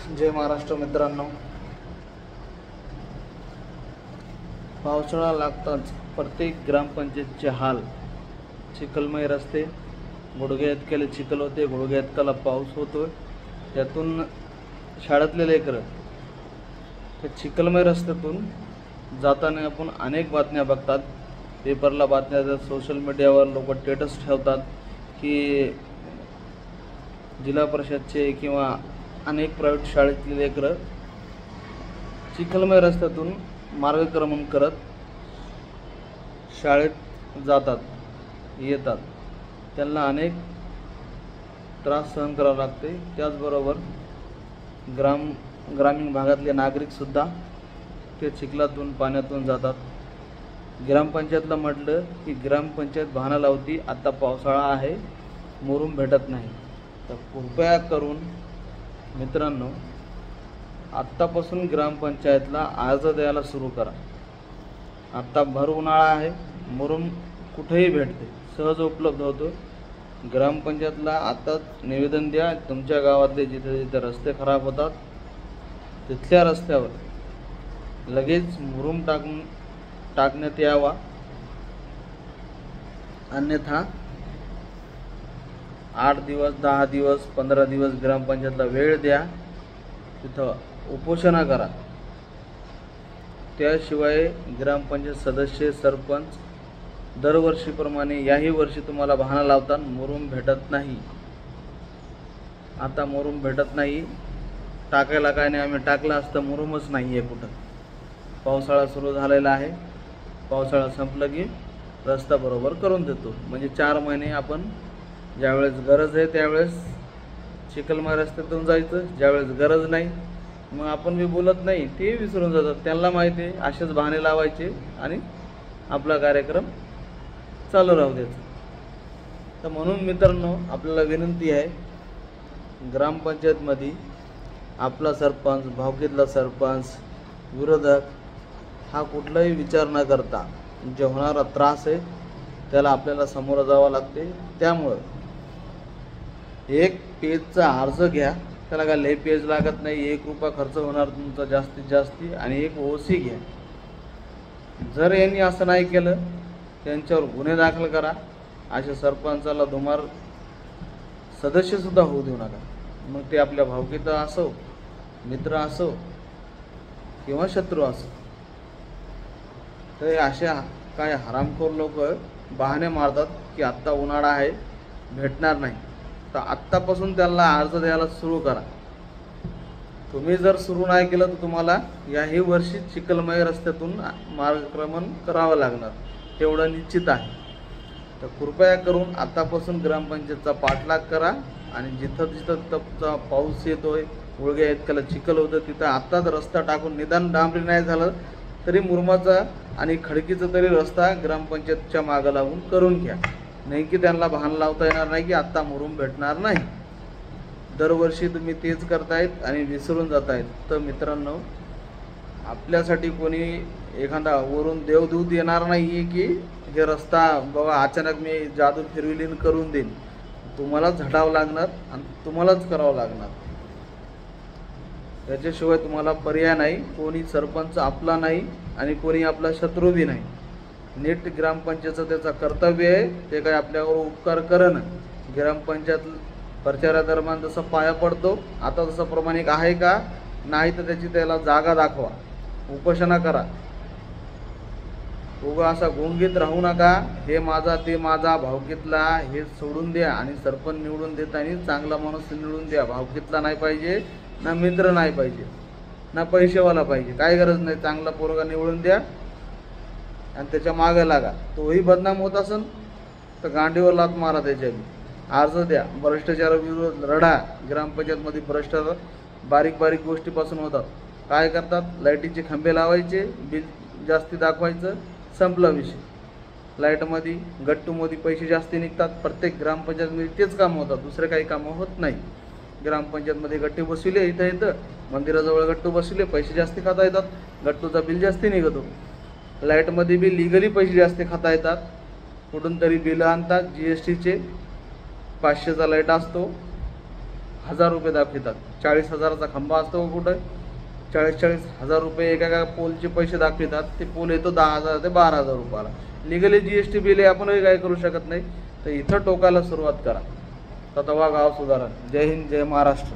जय महाराष्ट्र मित्रांनो, पावसाळा लागताच प्रत्येक ग्रामपंचायतचे हाल, चिखलमय रस्ते, गुडघ्या इतक्याला चिखल होते, गुडघ्या इतकाला पाऊस होतो, त्यातून शाळेतले लेकरं त्या चिखलमय रस्त्यातून जाताना आपण अनेक बातम्या बघतात, पेपरला बातम्या येतात, सोशल मीडियावर लोक स्टेटस ठेवतात की जिल्हा परिषदचे किंवा अनेक प्रायव्हेट शाळेतले लेकरं चिखलमय रस्त्यातून मार्गक्रमण करत शाळेत जातात येतात, त्यांना अनेक त्रास सहन करावा लागते। त्याचबरोबर ग्रामीण भागातले नागरिकसुद्धा ते चिखलातून पाण्यातून जातात। ग्रामपंचायतला म्हटलं की ग्रामपंचायत बहाणा लावती, आता पावसाळा आहे, मुरुम भेटत नाही। तर कृपया करून मित्रांनो, आत्तापासून ग्रामपंचायतला अर्ज द्यायला सुरू करा। आत्ता भर उन्हाळा आहे, मुरुम कुठेही भेटते, सहज उपलब्ध होतो। ग्रामपंचायतला आत्ताच निवेदन द्या, तुमच्या गावातले जिथे जिथे रस्ते खराब होतात तिथल्या रस्त्यावर लगेच मुरुम टाकण्यात यावा, अन्यथा 8 दिवस 10 दिवस 15 दिवस ग्रामपंचायतला वेळ द्या, तिथं उपोषण करा। त्याशिवाय ग्रामपंचायत सदस्य सरपंच दरवर्षीप्रमाणे याही वर्षी तुम्हाला बहाणा लावतात, मुरुम भेटत नाही। आता मुरुम भेटत नाही, टाकायला काय नाही, आम्ही टाकलं असतं, मुरुमच नाही आहे कुठं। पावसाळा सुरू झालेला आहे, पावसाळा संपलं की रस्ता बरोबर करून देतो। म्हणजे 4 महिने आपण ज्यावेळेस गरज आहे त्यावेळेस चिखलमय रस्त्यातून जायचं, ज्यावेळेस गरज नाही मग आपण बी बोलत नाही, ते विसरून जातात। त्यांना माहिती आहे असेच बहाणे लावायचे आणि आपला कार्यक्रम चालू राहू द्यायचा। तर म्हणून मित्रांनो, आपल्याला विनंती आहे, ग्रामपंचायतमध्ये आपला सरपंच, भावकीतला सरपंच, विरोधक हा कुठलाही विचार न करता जे होणारा त्रास आहे त्याला आपल्याला सामोरं जावं लागते। त्यामुळं एक पेजचा अर्ज घ्या, त्याला काय लय पेज लागत नाही, 1 रुपया खर्च होणार तुमचा जास्तीत जास्त, आणि एक ओसी घ्या। जर यांनी असं नाही केलं त्यांच्यावर गुन्हे दाखल करा। अशा सरपंचाला दुमार सदस्यसुद्धा होऊ देऊ नका, मग ते आपल्या भावकीत असो, मित्र असो किंवा शत्रू असो। तर अशा काय हरामखोर लोक बहाणे मारतात की आत्ता उन्हाळा आहे, भेटणार नाही, तर आत्तापासून त्यांना अर्ज द्यायला सुरू करा। तुम्ही जर सुरू नाही केलं तर तुम्हाला याही वर्षी चिखलमय रस्त्यातून मार्गक्रमण करावं लागणार, तेवढं निश्चित आहे। तर कृपया करून आतापासून ग्रामपंचायतचा पाठलाग करा, आणि जिथं जिथं तुमचा पाऊस येतोय, गुडघ्या इतक्याला चिखल होतं, तिथं आत्ताच रस्ता टाकून, निदान डांबरी नाही झालं तरी मुरुमाचा आणि खडकीचा तरी रस्ता ग्रामपंचायतच्या मागं लागून करून घ्या। नाही की त्यांना बहाणा लावता येणार नाही की आत्ता मुरुम भेटणार नाही। दरवर्षी तुम्ही तेच करतायत आणि विसरून जातायत। तर मित्रांनो, आपल्यासाठी कोणी एखादा वरून देवदूत येणार नाही आहे की हे रस्ता बाबा अचानक मी जादू फिरविलीन करून देईन, तुम्हालाच झटावं लागणार आणि तुम्हालाच करावं लागणार, त्याच्याशिवाय तुम्हाला पर्याय नाही। कोणी सरपंच आपला नाही आणि कोणी आपला शत्रू बी नाही। नीट ग्रामपंचायतचं त्याचं कर्तव्य आहे, ते काय आपल्यावर उपकार करणं। ग्रामपंचायत प्रचारादरम्यान जसं पाया पडतो, आता तसं प्रमाणिक आहे का नाही, तर त्याची त्याला जागा दाखवा, उपोषणा करा। उगा असा गुंगीत राहू नका, हे माझा ते माझा, भावकीतला हे सोडून द्या आणि सरपंच निवडून देताना चांगला माणूस निवडून द्या। भावकीतला नाही पाहिजे, ना मित्र नाही पाहिजे, ना पैसेवाला पाहिजे, काय गरज नाही, चांगला पोरगा निवडून द्या आणि त्याच्या मागे लागा। तोही बदनाम होत असेल तर गांडीवर लात मारा, त्याच्या अर्ज द्या, भ्रष्टाचाराविरोधात लढा। ग्रामपंचायतमध्ये भ्रष्टाचार बारीक बारीक गोष्टीपासून होतात। काय करतात, लाईटीचे खंबे लावायचे, बिल जास्ती दाखवायचं, संपला विषय। लाईटमध्ये गट्टूमध्ये पैसे जास्ती निघतात, प्रत्येक ग्रामपंचायतमध्ये तेच कामं होतात, दुसरे काही कामं होत नाही। ग्रामपंचायतमध्ये गट्टू बसविले, इथं मंदिराजवळ गट्टू बसविले, पैसे जास्ती खाता येतात, गट्टूचा बिल जास्ती निघतो। लाईटमध्ये बी लिगली पैसे जास्ती खाता येतात, कुठून तरी बिल आणतात, GSTचे 500चा लाईट असतो, 1000 रुपये दाखवितात. 40,000चा खंबा असतो का कुठं? 40,000 रुपये एका पोलचे पैसे दाखवितात. ते पोल येतो 10,000 ते 12,000 रुपयाला. लिगली GST बिल आहे, आपणही काय करू शकत नाही. तर इथं टोकायला सुरुवात करा. तवा गाव सुधारण. जय हिंद, जय महाराष्ट्र.